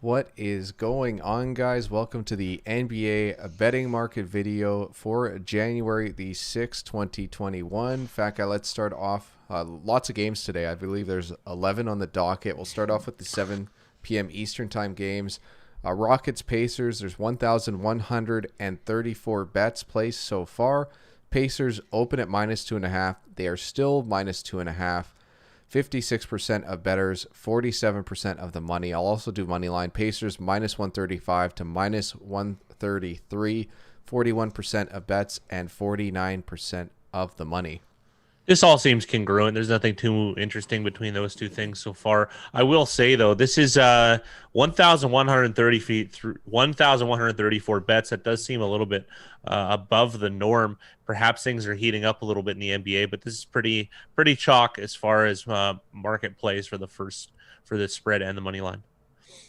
What is going on, guys? Welcome to the NBA betting market video for January the 6th, 2021. Fat guy, let's start off. Lots of games today. I believe there's 11 on the docket. We'll start off with the 7 p.m. Eastern time games. Rockets-Pacers, there's 1,134 bets placed so far. Pacers open at -2.5. They are still -2.5. 56% of bettors, 47% of the money. I'll also do money line. Pacers -135 to -133, 41% of bets and 49% of the money. This all seems congruent. There's nothing too interesting between those two things so far. I will say though, this is 1,130 feet through 1,134 bets. That does seem a little bit above the norm. Perhaps things are heating up a little bit in the NBA, but this is pretty chalk as far as market plays for the spread and the money line.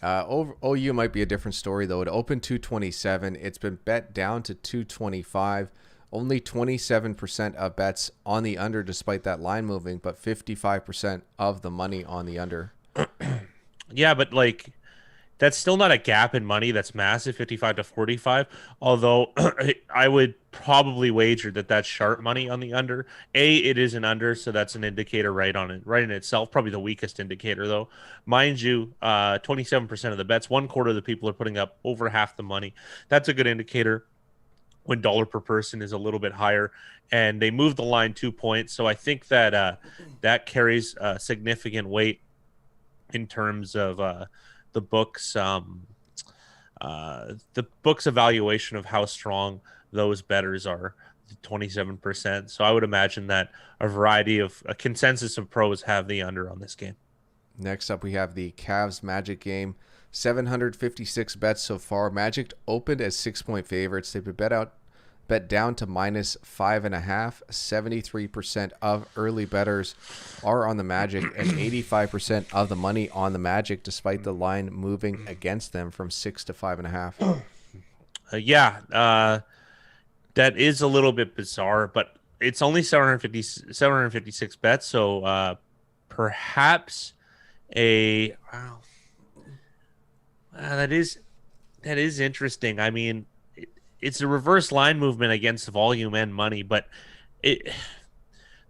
OU might be a different story though. It opened 227. It's been bet down to 225. Only 27% of bets on the under despite that line moving, but 55% of the money on the under. Yeah, but like that's still not a gap in money that's massive, 55 to 45. Although I would probably wager that that's sharp money on the under. It is an under, so that's an indicator right in itself. Probably the weakest indicator though. Mind you, 27% of the bets, 1/4 of the people are putting up over half the money. That's a good indicator when dollar per person is a little bit higher, and they moved the line 2 points. So I think that that carries significant weight in terms of the book's evaluation of how strong those bettors are, 27%. So I would imagine that a consensus of pros have the under on this game. Next up, we have the CavsMagic game. 756 bets so far. Magic opened as 6-point favorites. They've been bet down to -5.5. 73% of early bettors are on the Magic, and 85% of the money on the Magic, despite the line moving against them from 6 to 5.5. That is a little bit bizarre, but it's only 756 bets, so perhaps wow. That is interesting. I mean, it's a reverse line movement against volume and money, but the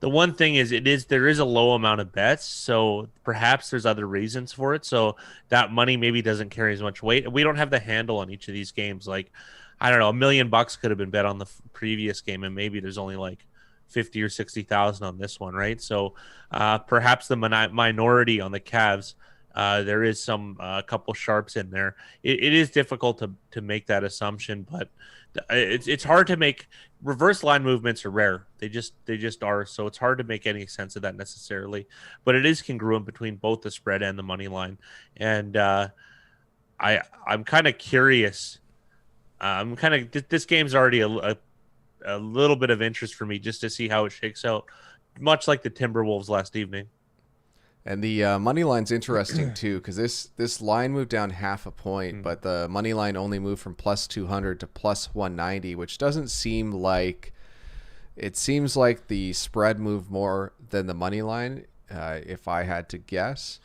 one thing is there is a low amount of bets, so perhaps there's other reasons for it. So that money maybe doesn't carry as much weight. We don't have the handle on each of these games. Like, I don't know, $1 million could have been bet on the previous game, and maybe there's only like 50 or 60,000 on this one, right? So perhaps the minority on the Cavs. There is a couple sharps in there. It is difficult to make that assumption, but it's hard to make. Reverse line movements are rare. They just are. So it's hard to make any sense of that necessarily. But it is congruent between both the spread and the money line. And I'm kind of curious. This game's already a little bit of interest for me just to see how it shakes out, much like the Timberwolves last evening. And the money line's interesting too, because this line moved down half a point, but the money line only moved from +200 to +190, which doesn't seem like it seems like the spread moved more than the money line. If I had to guess,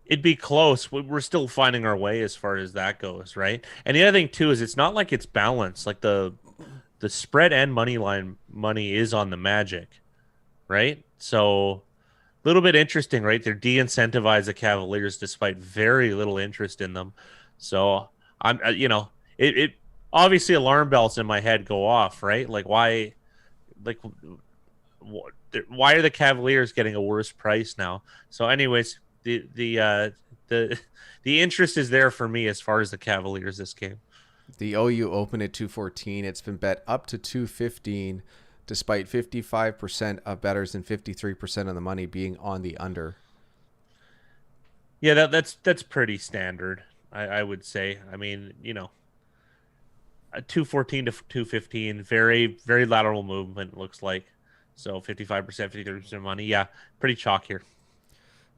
it'd be close. We're still finding our way as far as that goes, right? And the other thing too is it's not like it's balanced. Like the spread and money line money is on the Magic, right? So little bit interesting, right? They're de-incentivized the Cavaliers despite very little interest in them. So I'm, it obviously alarm bells in my head go off, right? Like why are the Cavaliers getting a worse price now? So, anyways, the interest is there for me as far as the Cavaliers this game. The OU opened at 214. It's been bet up to 215. Despite 55% of bettors and 53% of the money being on the under. Yeah, that's pretty standard, I would say. I mean, a 214 to 215, very, very lateral movement, looks like. So 55%, 53% money. Yeah, pretty chalk here.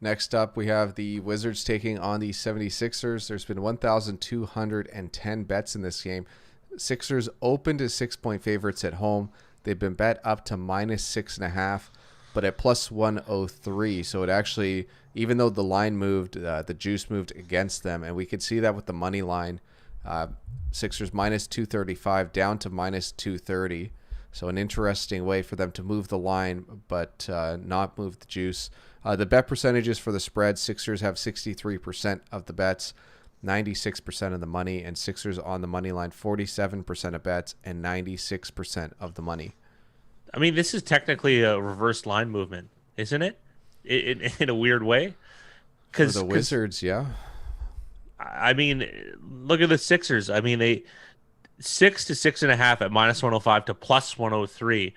Next up, we have the Wizards taking on the 76ers. There's been 1,210 bets in this game. Sixers opened as 6-point favorites at home. They've been bet up to -6.5. but at plus 103. So it actually, even though the line moved, the juice moved against them. And we could see that with the money line. Sixers minus 235 down to minus 230. So an interesting way for them to move the line, but not move the juice. The bet percentages for the spread, Sixers have 63% of the bets, 96% of the money, and Sixers on the money line, 47% of bets and 96% of the money. I mean, this is technically a reverse line movement, isn't it? In a weird way. For the Wizards, yeah. I mean, look at the Sixers. I mean, they 6 to 6.5 at minus 105 to plus 103.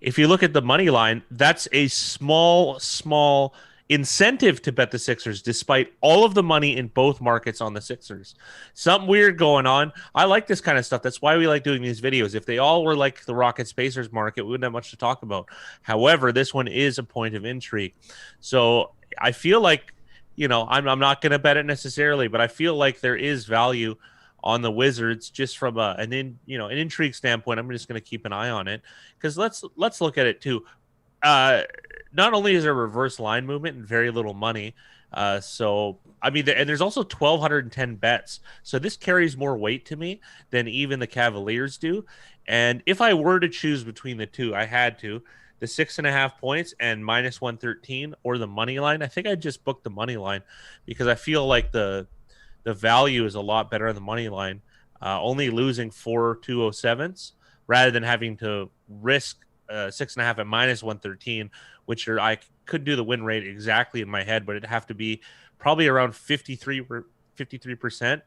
If you look at the money line, that's a small incentive to bet the Sixers, despite all of the money in both markets on the Sixers. Something weird going on. I like this kind of stuff. That's why we like doing these videos. If they all were like the Rockets-Pacers market, we wouldn't have much to talk about. However, this one is a point of intrigue. So I feel like, I'm not going to bet it necessarily, but I feel like there is value on the Wizards just from an intrigue standpoint. I'm just going to keep an eye on it because let's look at it too. Not only is there a reverse line movement and very little money, so I mean, and there's also 1,210 bets. So this carries more weight to me than even the Cavaliers do. And if I were to choose between the two, I had to the 6.5 points and minus 113 or the money line. I think I just booked the money line because I feel like the value is a lot better on the money line. Only losing 4 207s rather than having to risk 6.5 at minus 113, which I could do the win rate exactly in my head, but it'd have to be probably around 53%.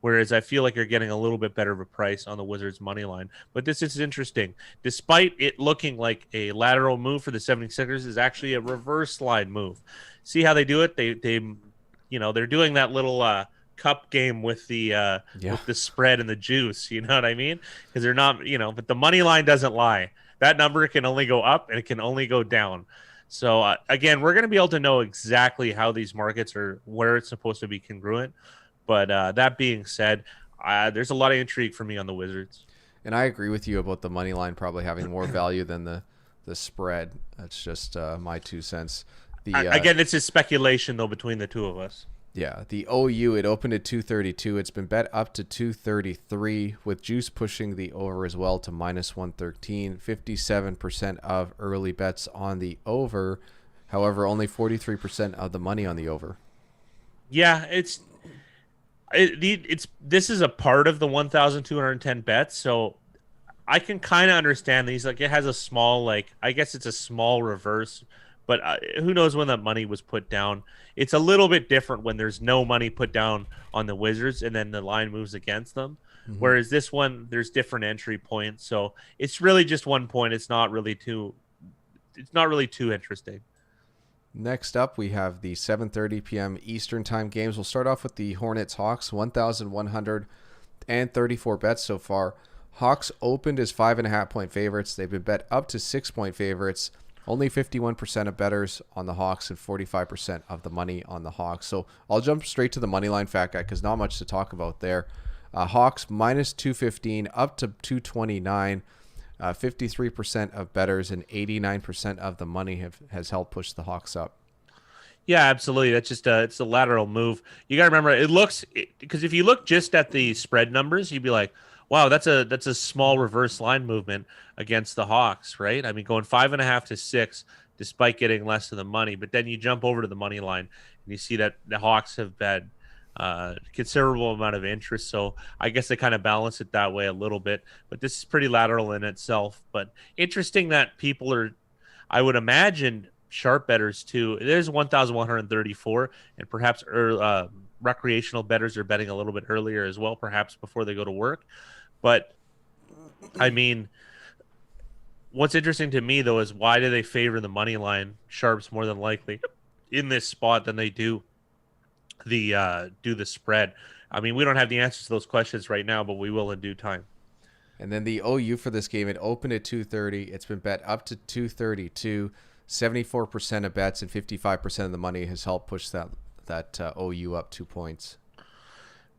Whereas I feel like you're getting a little bit better of a price on the Wizards money line. But this is interesting. Despite it looking like a lateral move for the 76ers, is actually a reverse line move. See how they do it? They're doing that little cup game with the spread and the juice. You know what I mean? Because they're not, but the money line doesn't lie. That number can only go up and it can only go down. So again, we're going to be able to know exactly how these markets are, where it's supposed to be congruent. But that being said, there's a lot of intrigue for me on the Wizards. And I agree with you about the money line probably having more value than the spread. That's just my 2 cents. Again, it's just speculation, though, between the two of us. Yeah, the OU, it opened at 232. It's been bet up to 233, with juice pushing the over as well to minus 113. 57% of early bets on the over. However, only 43% of the money on the over. Yeah, this is a part of the 1,210 bets, so I can kind of understand these. Like, it has a small, I guess it's a small reverse, but who knows when that money was put down. It's a little bit different when there's no money put down on the Wizards and then the line moves against them. Mm-hmm. Whereas this one, there's different entry points, so it's really just 1 point. It's not really too interesting. Next up, we have the 7:30 p.m. Eastern Time games. We'll start off with the HornetsHawks, 1,134 bets so far. Hawks opened as 5.5 point favorites. They've been bet up to 6 point favorites. Only 51% of bettors on the Hawks and 45% of the money on the Hawks. So I'll jump straight to the money line, Fat Guy, because not much to talk about there. Hawks minus 215 up to 229. 53% of bettors and 89% of the money has helped push the Hawks up. Yeah, absolutely. That's just it's a lateral move. You got to remember, because if you look just at the spread numbers, you'd be like, wow, that's a small reverse line movement against the Hawks, right? I mean, going 5.5 to 6, despite getting less of the money. But then you jump over to the money line and you see that the Hawks have had considerable amount of interest. So I guess they kind of balance it that way a little bit. But this is pretty lateral in itself. But interesting that people are, I would imagine, sharp bettors too. There's 1,134, and perhaps recreational bettors are betting a little bit earlier as well, perhaps before they go to work. But I mean, what's interesting to me though is why do they favor the money line sharps more than likely in this spot than they do the spread? I mean, we don't have the answers to those questions right now, but we will in due time. And then the OU for this game, it opened at 230. It's been bet up to 232. 74% of bets and 55% of the money has helped push that OU up 2 points.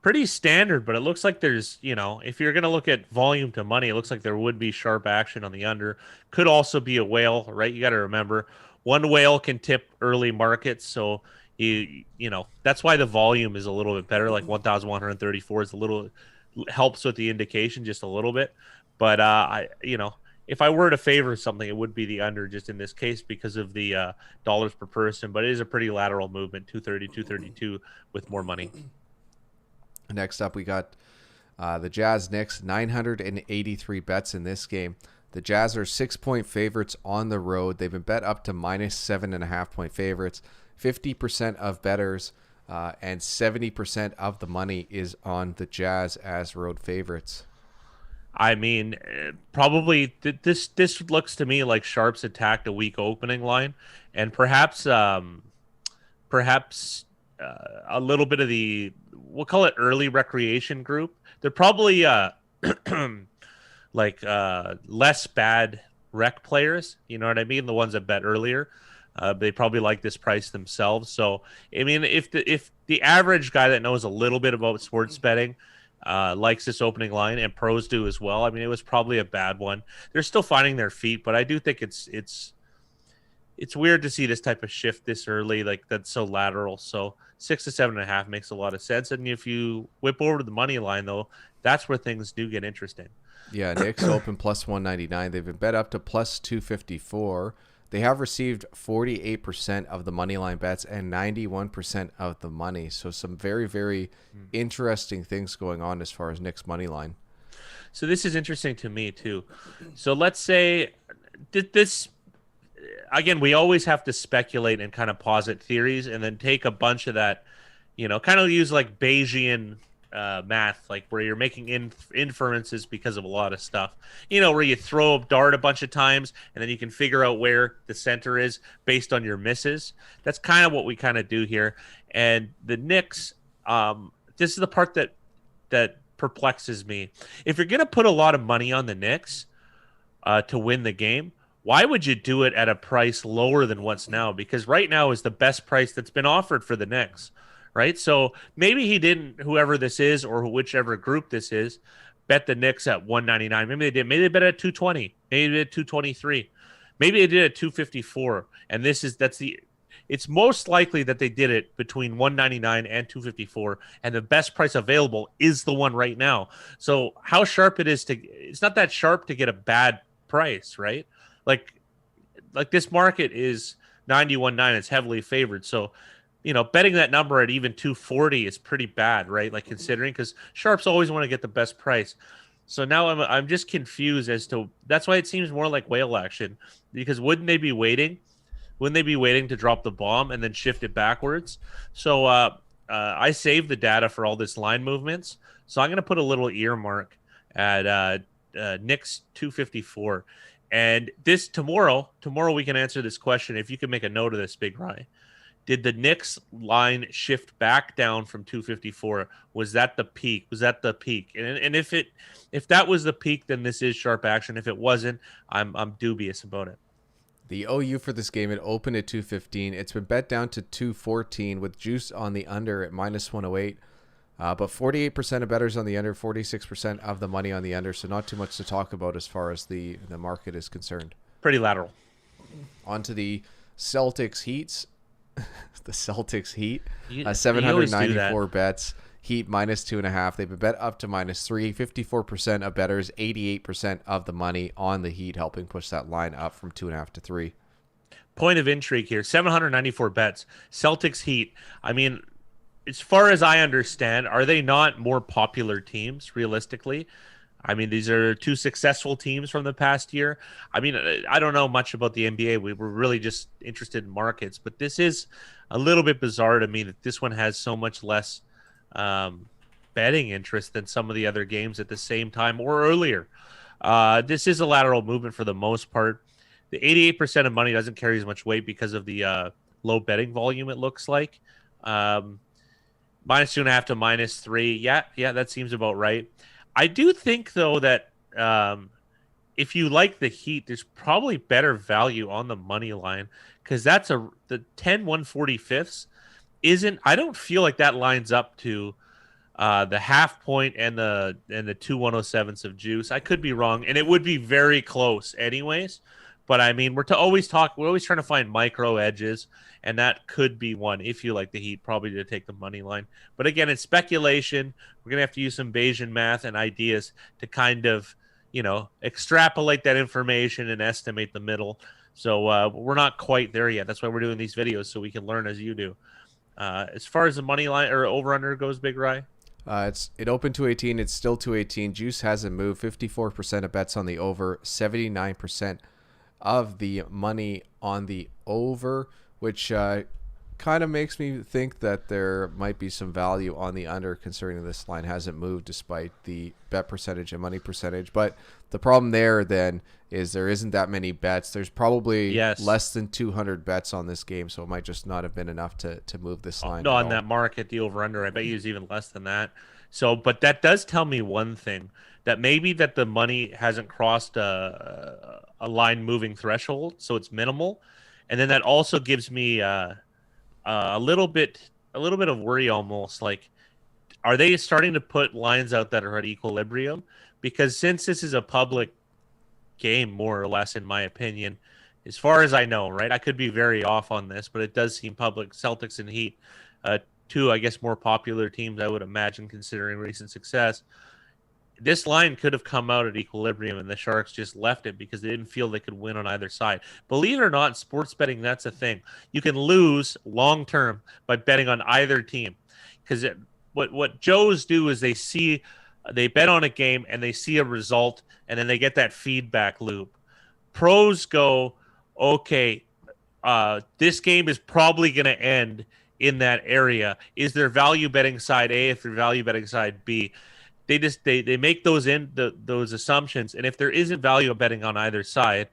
Pretty standard, but it looks like there's, if you're going to look at volume to money, it looks like there would be sharp action on the under. Could also be a whale, right? You got to remember, one whale can tip early markets, so that's why the volume is a little bit better. Like 1,134 is a little helps with the indication just a little bit. But if I were to favor something, it would be the under just in this case because of the dollars per person. But it is a pretty lateral movement, 230, 232 with more money. Next up, we got the Jazz Knicks, 983 bets in this game. The Jazz are 6-point favorites on the road. They've been bet up to minus 7.5-point favorites. 50% of bettors and 70% of the money is on the Jazz as road favorites. I mean, probably this looks to me like Sharps attacked a weak opening line, and perhaps a little bit of the, we'll call it early recreation group. They're probably less bad rec players. You know what I mean? The ones that bet earlier. They probably like this price themselves. So, I mean, if the average guy that knows a little bit about sports betting likes this opening line, and pros do as well, I mean, it was probably a bad one. They're still finding their feet, but I do think it's weird to see this type of shift this early, like that's so lateral. So 6 to 7.5 makes a lot of sense. And if you whip over to the money line, though, that's where things do get interesting. Yeah, Knicks open plus 199. They've been bet up to plus 254. They have received 48% of the money line bets and 91% of the money. So some very, very interesting things going on as far as Knicks money line. So this is interesting to me too. So let's say this, again, we always have to speculate and kind of posit theories and then take a bunch of that, kind of use like Bayesian math, like where you're making inferences because of a lot of stuff, where you throw a dart a bunch of times and then you can figure out where the center is based on your misses. That's kind of what we kind of do here. And the Knicks, this is the part that perplexes me. If you're going to put a lot of money on the Knicks to win the game, why would you do it at a price lower than what's now? Because right now is the best price that's been offered for the Knicks. Right, so maybe he didn't, whoever this is or whichever group this is, bet the Knicks at 199. Maybe they did. Maybe they bet at 220. Maybe they did 223. Maybe they did at 254. And it's most likely that they did it between 199 and 254. And the best price available is the one right now. So how sharp it's not that sharp to get a bad price, right? Like this market is 91.9. It's heavily favored. So, betting that number at even 240 is pretty bad, right? Like considering, because sharps always want to get the best price. So now I'm just confused as to, that's why it seems more like whale action, because wouldn't they be waiting? Wouldn't they be waiting to drop the bomb and then shift it backwards? So I saved the data for all this line movements. So I'm going to put a little earmark at Knicks 254. And this tomorrow we can answer this question. If you can make a note of this, Big Rye. Did the Knicks line shift back down from 254? Was that the peak? And if that was the peak, then this is sharp action. If it wasn't, I'm dubious about it. The OU for this game, it opened at 215. It's been bet down to 214 with juice on the under at minus 108. But 48% of bettors on the under, 46% of the money on the under. So not too much to talk about as far as the market is concerned. Pretty lateral. On to the Celtics Heats. The Celtics Heat, 794 bets. Heat minus 2.5. They've been bet up to minus 3. 54% of bettors, 88% of the money on the Heat, helping push that line up from 2.5 to 3. Point of intrigue here: 794 bets. Celtics Heat. I mean, as far as I understand, are they not more popular teams realistically? I mean, these are two successful teams from the past year. I mean, I don't know much about the NBA. We were really just interested in markets, but this is a little bit bizarre to me that this one has so much less betting interest than some of the other games at the same time or earlier. This is a lateral movement for the most part. The 88% of money doesn't carry as much weight because of the low betting volume, it looks like. Minus 2.5 to minus 3. Yeah, that seems about right. I do think, though, that if you like the Heat, there's probably better value on the money line because that's the 10-145ths isn't. I don't feel like that lines up to the half point and the 2 107ths of juice. I could be wrong, and it would be very close, anyways. But I mean, we're always trying to find micro edges, and that could be one if you like the Heat, probably to take the money line. But again, it's speculation. We're gonna have to use some Bayesian math and ideas to kind of, extrapolate that information and estimate the middle. So we're not quite there yet. That's why we're doing these videos, so we can learn as you do. As far as the money line or over under goes, Big Rye. It opened 218. It's still 218. Juice hasn't moved. 54% of bets on the over. 79% of the money on the over, which kind of makes me think that there might be some value on the under, considering this line hasn't moved despite the bet percentage and money percentage. But the problem there then is there isn't that many bets. There's probably less than 200 bets on this game, so it might just not have been enough to move this line. No, on that market, the over-under, I bet you is even less than that. So, but that does tell me one thing, that maybe that the money hasn't crossed a line moving threshold, so it's minimal. And then that also gives me a little bit of worry almost. Like, are they starting to put lines out that are at equilibrium? Because since this is a public game, more or less, in my opinion, as far as I know, right? I could be very off on this, but it does seem public. Celtics and Heat, two, I guess, more popular teams, I would imagine, considering recent success. This line could have come out at equilibrium, and the Sharks just left it because they didn't feel they could win on either side. Believe it or not, sports betting, that's a thing. You can lose long-term by betting on either team. Because what Joes do is they bet on a game, and they see a result, and then they get that feedback loop. Pros go, okay, this game is probably going to end in that area. Is there value betting side A? If they're value betting side B? They make those assumptions, and if there isn't value betting on either side,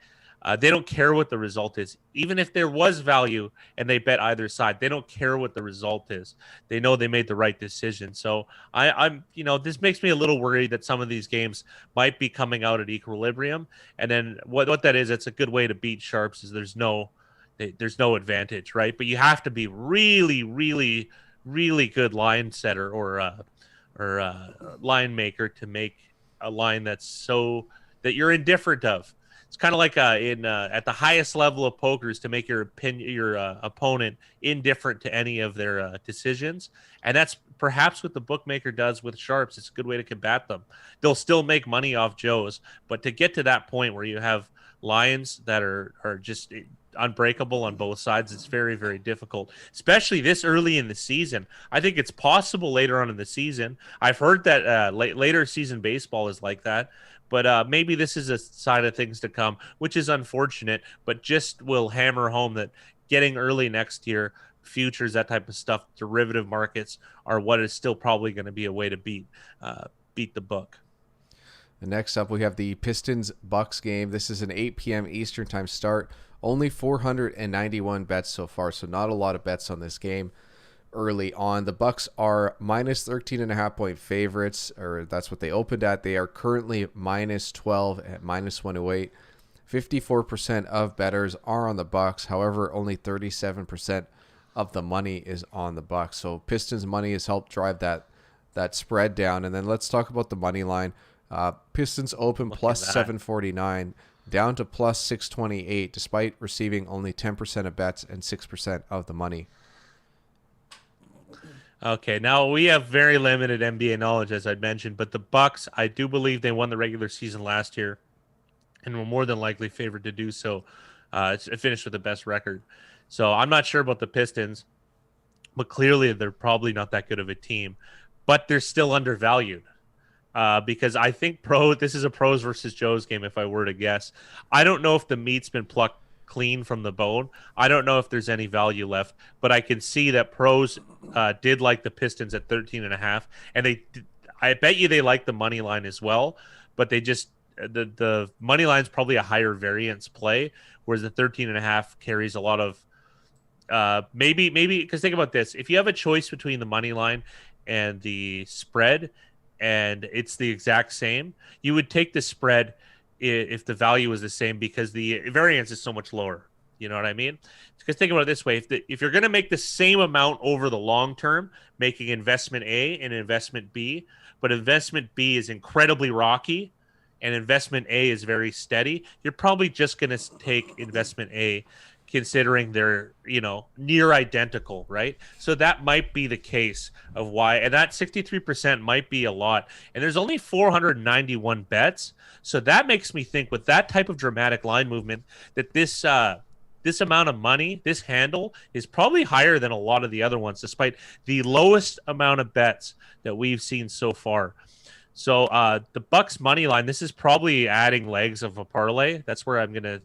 they don't care what the result is. Even if there was value and they bet either side, they don't care what the result is. They know they made the right decision. So I'm this makes me a little worried that some of these games might be coming out at equilibrium. And then what that is, it's a good way to beat sharps is there's no advantage, right? But you have to be really, really, really good line setter or line maker to make a line that's so that you're indifferent of. It's kind of like at the highest level of pokers to make your opponent indifferent to any of their decisions, and that's perhaps what the bookmaker does with sharps. It's a good way to combat them. They'll still make money off Joes, but to get to that point where you have lines that are just unbreakable on both sides, it's very, very difficult, especially this early in the season. I think it's possible later on in the season. I've heard that later season baseball is like that, but maybe this is a sign of things to come, which is unfortunate, but just will hammer home that getting early next year, futures, that type of stuff, derivative markets are what is still probably going to be a way to beat the book. And next up, we have the Pistons-Bucks game. This is an 8 p.m. Eastern time start. Only 491 bets so far, so not a lot of bets on this game early on. The Bucks are minus 13.5 point favorites, or that's what they opened at. They are currently minus 12 at minus 108. 54% of bettors are on the Bucks. However, only 37% of the money is on the Bucks. So Pistons money has helped drive that spread down. And then let's talk about the money line. Pistons open plus 749 down to plus 628 despite receiving only 10% of bets and 6% of the money. Okay, now we have very limited NBA knowledge, as I mentioned, but the Bucks, I do believe they won the regular season last year and were more than likely favored to do so. It finished with the best record. So I'm not sure about the Pistons, but clearly they're probably not that good of a team, but they're still undervalued. Because I think this is a pros versus Joes game, if I were to guess. I don't know if the meat's been plucked clean from the bone. I don't know if there's any value left, but I can see that pros did like the Pistons at 13.5, and I bet you they like the money line as well, but they just the money line is probably a higher variance play, whereas the 13.5 carries a lot of maybe because think about this: if you have a choice between the money line and the spread, and it's the exact same, you would take the spread if the value is the same because the variance is so much lower. You know what I mean? Because think about it this way: if you're going to make the same amount over the long term, making investment A and investment B, but investment B is incredibly rocky, and investment A is very steady, you're probably just going to take investment A, considering they're, near identical, right? So that might be the case of why, and that 63% might be a lot. And there's only 491 bets. So that makes me think, with that type of dramatic line movement, that this amount of money, this handle, is probably higher than a lot of the other ones, despite the lowest amount of bets that we've seen so far. So the Bucks money line, this is probably adding legs of a parlay. That's where I'm gonna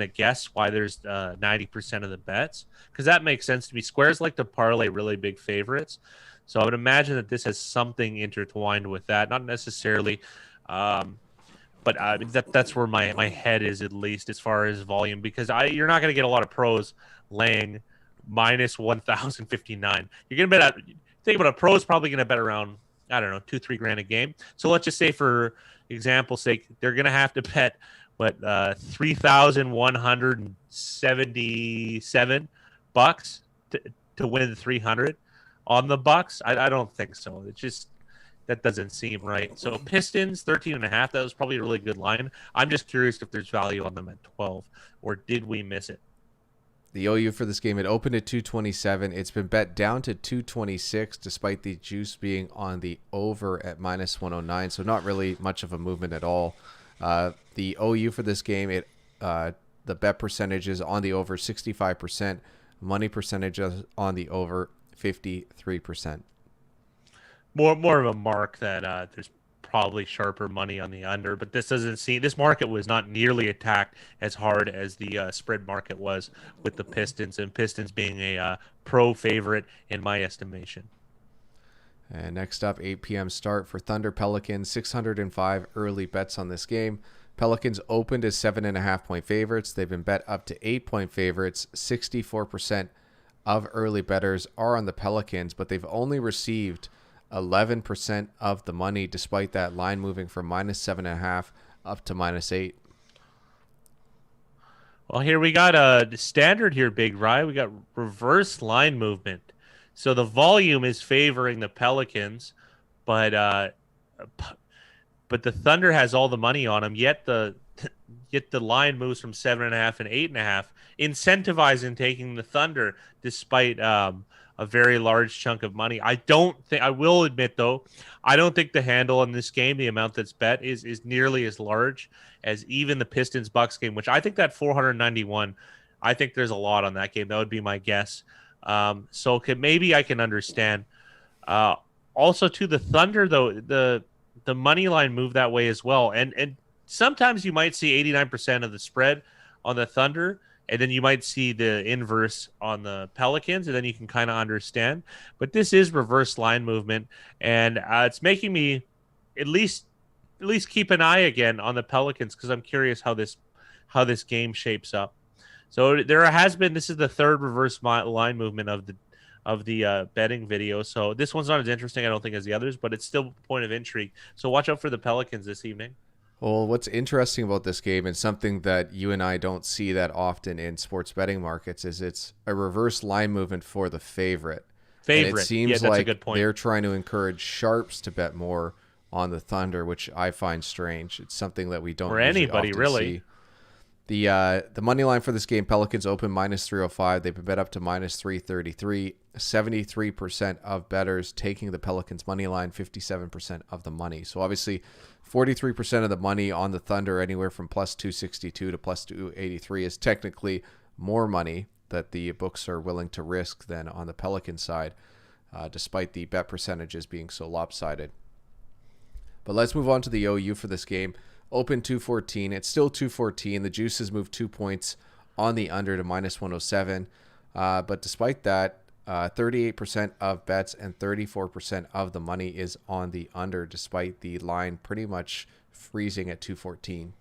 guess why there's 90% of the bets, because that makes sense to me. Squares like to parlay really big favorites, so I would imagine that this has something intertwined with that. Not necessarily, but that's where my head is, at least as far as volume, because you're not going to get a lot of pros laying minus 1,059. You're going to bet think about a pro is probably going to bet around, I don't know, $2-3 a game. So let's just say, for example's sake, they're going to have to bet 3,177 bucks to win 300 on the Bucks. I don't think so. It's just, that doesn't seem right. So Pistons 13.5. That was probably a really good line. I'm just curious if there's value on them at 12, or did we miss it? The OU for this game, it opened at 227. It's been bet down to 226, despite the juice being on the over at minus 109. So not really much of a movement at all. The OU for this game, the bet percentages on the over 65%, money percentages on the over 53%. More of a mark that there's probably sharper money on the under, but this market was not nearly attacked as hard as the spread market was, with the Pistons, and Pistons being a pro favorite in my estimation. And next up, 8 p.m. start for Thunder Pelicans, 605 early bets on this game. Pelicans opened as 7.5-point favorites. They've been bet up to 8-point favorites. 64% of early bettors are on the Pelicans, but they've only received 11% of the money, despite that line moving from minus 7.5 up to minus 8. Well, here we got a standard here, Big Rye. We got reverse line movement. So the volume is favoring the Pelicans, but the Thunder has all the money on them. Yet the line moves from 7.5 and 8.5, incentivizing taking the Thunder, despite a very large chunk of money. I will admit, though, I don't think the handle in this game, the amount that's bet, is nearly as large as even the Pistons Bucks game, which I think that 491. I think there's a lot on that game. That would be my guess. So maybe I can understand. Also, to the Thunder, though, the money line moved that way as well, and sometimes you might see 89% of the spread on the Thunder, and then you might see the inverse on the Pelicans, and then you can kind of understand. But this is reverse line movement, and it's making me at least keep an eye again on the Pelicans, because I'm curious how this game shapes up. So this is the third reverse line movement of the betting video. So this one's not as interesting, I don't think, as the others, but it's still a point of intrigue. So watch out for the Pelicans this evening. Well, what's interesting about this game, and something that you and I don't see that often in sports betting markets, is it's a reverse line movement for the favorite. And it seems like they're trying to encourage sharps to bet more on the Thunder, which I find strange. It's something that we don't often see. The money line for this game, Pelicans open minus 305. They've been bet up to minus 333. 73% of bettors taking the Pelicans money line, 57% of the money. So obviously 43% of the money on the Thunder, anywhere from plus 262 to plus 283, is technically more money that the books are willing to risk than on the Pelican side, despite the bet percentages being so lopsided. But let's move on to the OU for this game. Open 214. It's still 214. The juice has moved 2 points on the under to minus 107. But despite that, 38% of bets and 34% of the money is on the under, despite the line pretty much freezing at 214.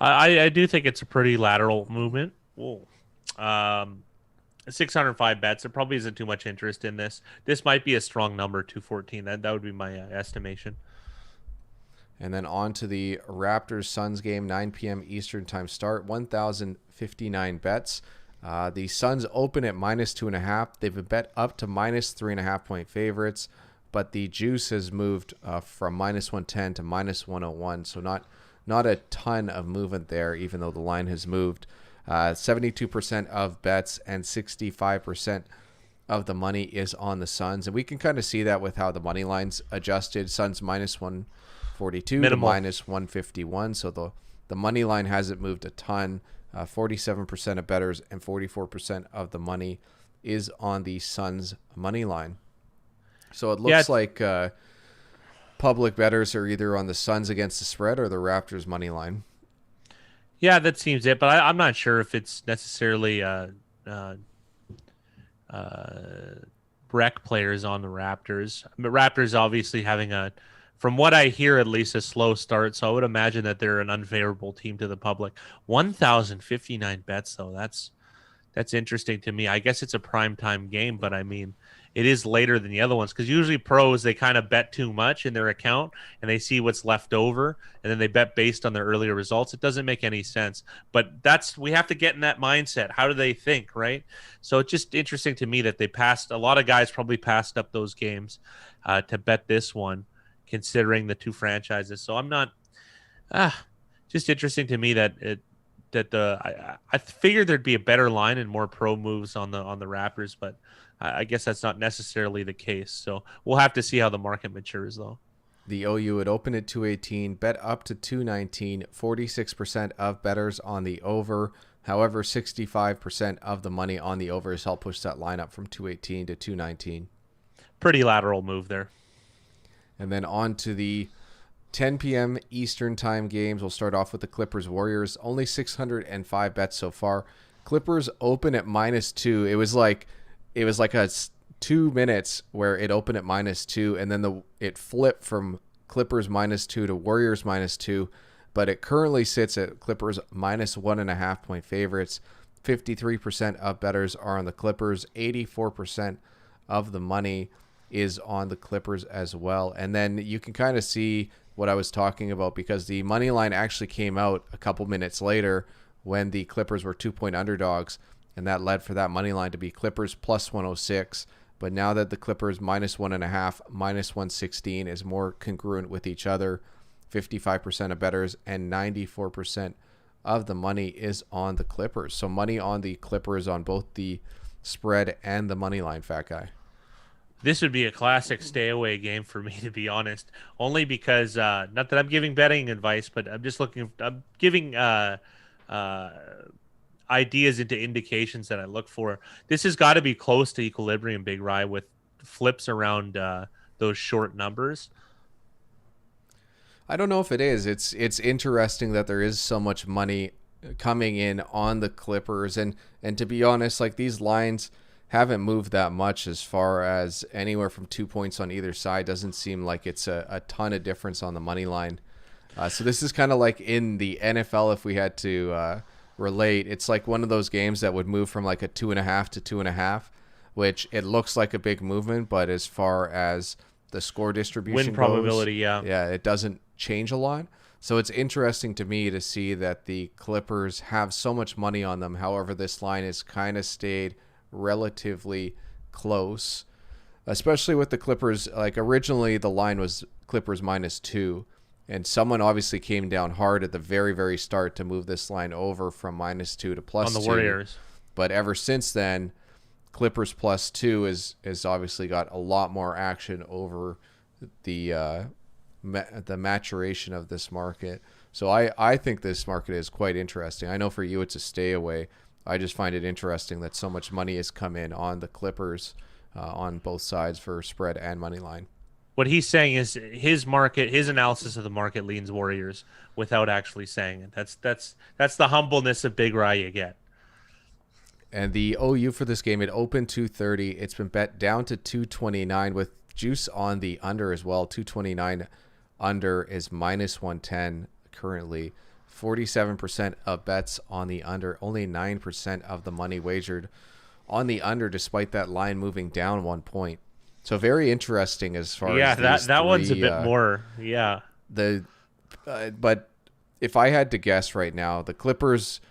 I do think it's a pretty lateral movement. 605 bets. There probably isn't too much interest in this. This might be a strong number, 214. That would be my estimation. And then on to the Raptors-Suns game, 9 p.m. Eastern time start, 1,059 bets. The Suns open at minus 2.5. They've been bet up to minus 3.5 point favorites. but the juice has moved from -110 to -101, so not a ton of movement there, even though the line has moved. 72% of bets and 65% of the money is on the Suns, and we can kind of see that with how the money line's adjusted. Suns -142 Minimal. to -151, so the money line hasn't moved a ton. 47% of bettors and 44% of the money is on the Suns money line. So it looks like public bettors are either on the Suns against the spread or the Raptors money line. Yeah, that seems it, but I'm not sure if it's necessarily rec players on the Raptors. But Raptors obviously having from what I hear, at least a slow start. So I would imagine that they're an unfavorable team to the public. 1,059 bets, though. That's interesting to me. I guess it's a primetime game, but I mean, it is later than the other ones because usually pros, they kind of bet too much in their account and they see what's left over and then they bet based on their earlier results. It doesn't make any sense, but we have to get in that mindset. How do they think, right? So it's just interesting to me that a lot of guys probably passed up those games to bet this one, considering the two franchises. So I'm not, just interesting to me that I figured there'd be a better line and more pro moves on the Raptors, but I guess that's not necessarily the case. So we'll have to see how the market matures, though. The OU would open at 218, bet up to 219, 46% of bettors on the over. However, 65% of the money on the over has helped push that line up from 218 to 219. Pretty lateral move there. And then on to the 10 p.m. Eastern time games. We'll start off with the Clippers Warriors. Only 605 bets so far. Clippers open at -2. It was like a 2 minutes where it opened at -2, and then it flipped from Clippers -2 to Warriors -2, but it currently sits at Clippers -1.5 point favorites. 53% of bettors are on the Clippers. 84% of the money is on the Clippers as well. And then you can kind of see what I was talking about because the money line actually came out a couple minutes later when the Clippers were 2-point underdogs, and that led for that money line to be Clippers plus 106. But now that the Clippers -1.5, -116 is more congruent with each other, 55% of bettors and 94% of the money is on the Clippers. So money on the Clippers on both the spread and the money line, Fat Guy. This would be a classic stay away game for me, to be honest. Only because, not that I'm giving betting advice, but I'm giving ideas into indications that I look for. This has got to be close to equilibrium, Big Rye, with flips around those short numbers. I don't know if it is. It's interesting that there is so much money coming in on the Clippers, and to be honest, like these lines haven't moved that much as far as anywhere from 2 points on either side. Doesn't seem like it's a ton of difference on the money line. So this is kind of like in the NFL, if we had to relate, it's like one of those games that would move from like a 2.5 to 2.5, which it looks like a big movement, but as far as the score distribution win probability, goes, it doesn't change a lot. So it's interesting to me to see that the Clippers have so much money on them. However, this line has kind of stayed relatively close, especially with the Clippers. Like originally the line was Clippers -2, and someone obviously came down hard at the very, very start to move this line over from -2 to +2 on the Warriors. But ever since then, Clippers +2 is obviously got a lot more action over the maturation of this market. So I think this market is quite interesting. I know for you it's a stay away. I just find it interesting that so much money has come in on the Clippers on both sides for spread and money line. What he's saying is his analysis of the market leans Warriors without actually saying it. That's the humbleness of Big Rye you get. And the OU for this game, it opened 230. It's been bet down to 229 with juice on the under as well. 229 under is -110 currently. 47% of bets on the under. Only 9% of the money wagered on the under, despite that line moving down 1 point. So very interesting as far as that one's a bit more. Yeah. But if I had to guess right now, the Clippers,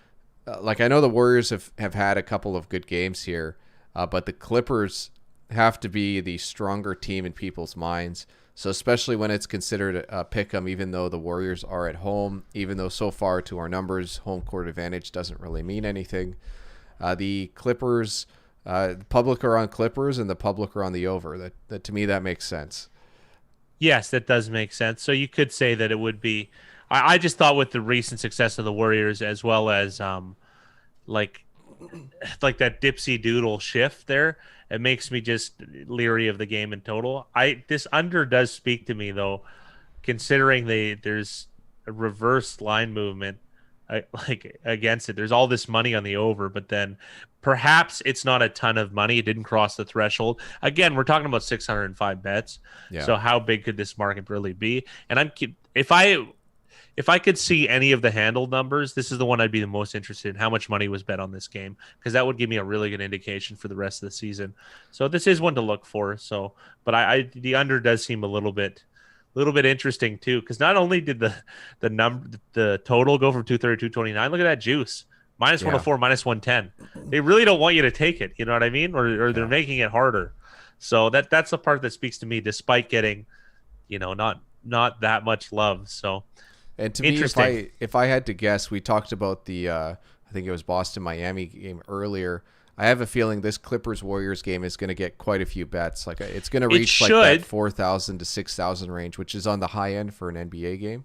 like I know the Warriors have had a couple of good games here, but the Clippers have to be the stronger team in people's minds. So especially when it's considered a pick 'em, even though the Warriors are at home, even though so far to our numbers, home court advantage doesn't really mean anything. The Clippers, the public are on Clippers and the public are on the over. That to me, that makes sense. Yes, that does make sense. So you could say that it would be. I just thought with the recent success of the Warriors, as well as like like that dipsy doodle shift there, it makes me just leery of the game in total. This under does speak to me though, considering there's a reverse line movement like against it. There's all this money on the over, but then perhaps it's not a ton of money. It didn't cross the threshold. Again, we're talking about 605 bets. Yeah. So how big could this market really be? And if I could see any of the handle numbers, this is the one I'd be the most interested in. How much money was bet on this game? Because that would give me a really good indication for the rest of the season. So this is one to look for. So, but the under does seem a little bit interesting too. Because not only did the total go from 230 to 229, look at that juice. Minus 104, minus 110. They really don't want you to take it. You know what I mean? Or they're making it harder. So that's the part that speaks to me, despite getting, not that much love. So. And to me, if I had to guess, we talked about the I think it was Boston-Miami game earlier. I have a feeling this Clippers-Warriors game is going to get quite a few bets. Like it's going to reach like that 4,000 to 6,000 range, which is on the high end for an NBA game.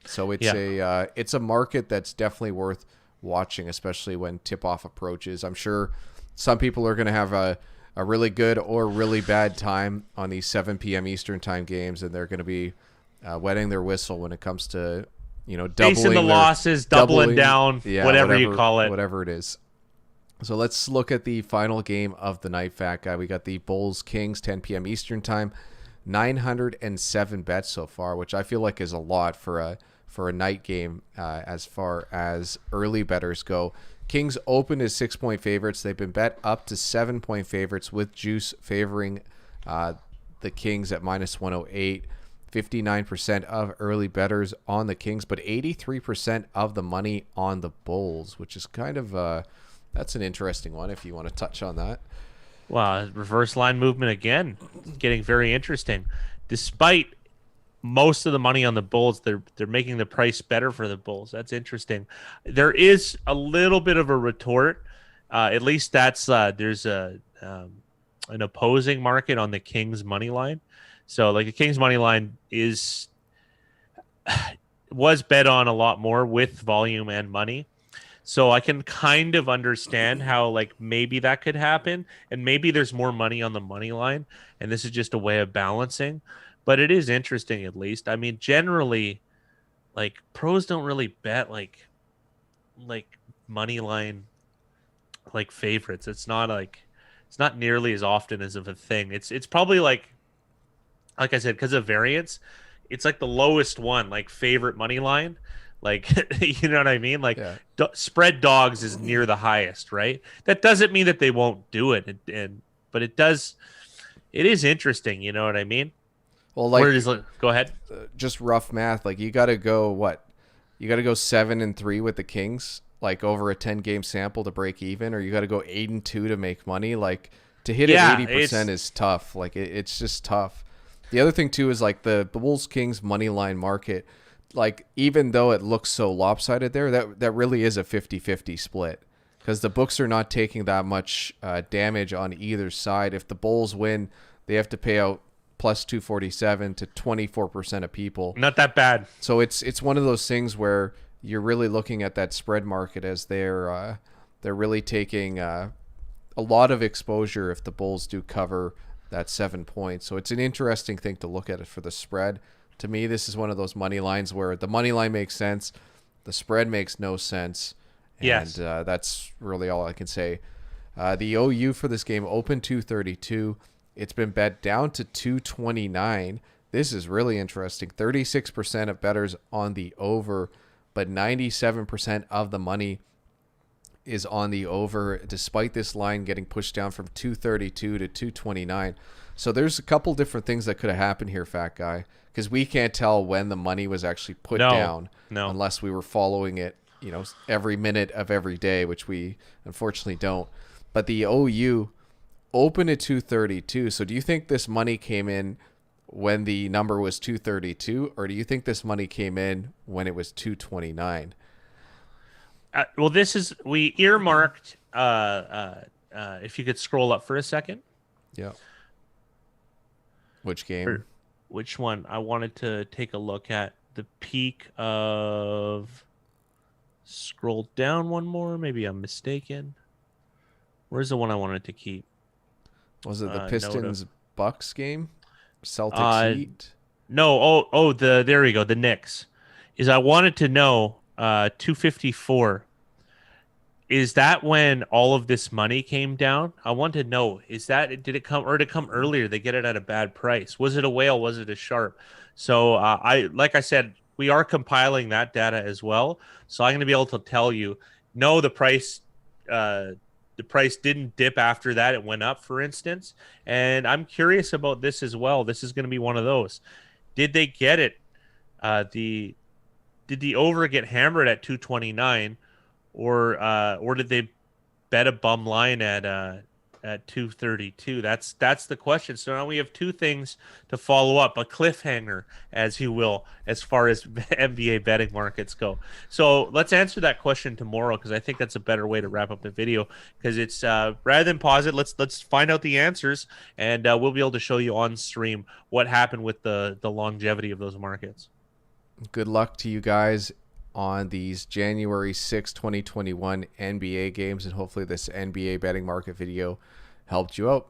So it's a market that's definitely worth watching, especially when tip-off approaches. I'm sure some people are going to have a really good or really bad time on these 7 p.m. Eastern time games, and they're going to be wetting their whistle when it comes to facing the losses, doubling down, whatever you call it. Whatever it is. So let's look at the final game of the night, Fat Guy. We got the Bulls-Kings, 10 p.m. Eastern time. 907 bets so far, which I feel like is a lot for a night game as far as early bettors go. Kings opened as 6-point favorites. They've been bet up to 7-point favorites with juice favoring the Kings at minus 108. 59% of early bettors on the Kings, but 83% of the money on the Bulls, which is kind of that's an interesting one if you want to touch on that. Wow, reverse line movement again, getting very interesting. Despite most of the money on the Bulls, they're making the price better for the Bulls. That's interesting. There is a little bit of a retort. At least that's there's an opposing market on the Kings money line. So like the Kings money line was bet on a lot more with volume and money. So I can kind of understand how like maybe that could happen, and maybe there's more money on the money line, and this is just a way of balancing. But it is interesting at least. I mean, generally, like pros don't really bet like money line like favorites. It's not nearly as often as of a thing. It's probably like I said, because of variance, it's like the lowest one, like favorite money line. Like, you know what I mean? Like spread dogs is near the highest, right? That doesn't mean that they won't do it. But it does. It is interesting. You know what I mean? Well, like, go ahead. Just rough math. Like you got to go what? You got to go 7-3 with the Kings, like over a 10-game sample to break even, or you got to go 8-2 to make money. Like to hit it 80% is tough. Like it's just tough. The other thing too is like the Bulls-Kings money line market. Like even though it looks so lopsided there, that really is a 50-50 split, because the books are not taking that much damage on either side. If the Bulls win, they have to pay out plus 247 to 24% of people. Not that bad. So it's one of those things where you're really looking at that spread market as they're really taking a lot of exposure if the Bulls do cover that 7 points. So it's an interesting thing to look at it for the spread. To me, this is one of those money lines where the money line makes sense, the spread makes no sense. And that's really all I can say. The OU for this game opened 232. It's been bet down to 229. This is really interesting. 36% of bettors on the over, but 97% of the money is on the over, despite this line getting pushed down from 232 to 229. So there's a couple different things that could have happened here, Fat Guy, because we can't tell when the money was actually put down unless we were following it, every minute of every day, which we unfortunately don't. But the OU opened at 232. So do you think this money came in when the number was 232, or do you think this money came in when it was 229? Well, we earmarked. If you could scroll up for a second. Yeah. Which game? Which one? I wanted to take a look at the peak of. Scroll down one more. Maybe I'm mistaken. Where's the one I wanted to keep? Was it the Pistons Bucks game? Celtics Heat? No. There we go. The Knicks. I wanted to know 254. Is that when all of this money came down? I want to know, did it come earlier? They get it at a bad price. Was it a whale? Was it a sharp? So like I said, we are compiling that data as well. So I'm going to be able to tell you, no, the price didn't dip after that. It went up, for instance. And I'm curious about this as well. This is going to be one of those. Did they get it? Did the over get hammered at 229? Or did they bet a bum line at 232? That's the question. So now we have two things to follow up, a cliffhanger, as you will, as far as NBA betting markets go. So let's answer that question tomorrow, because I think that's a better way to wrap up the video. Because it's rather than pause it, let's find out the answers, and we'll be able to show you on stream what happened with the longevity of those markets. Good luck to you guys on these January 6, 2021 NBA games, and hopefully this NBA betting market video helped you out.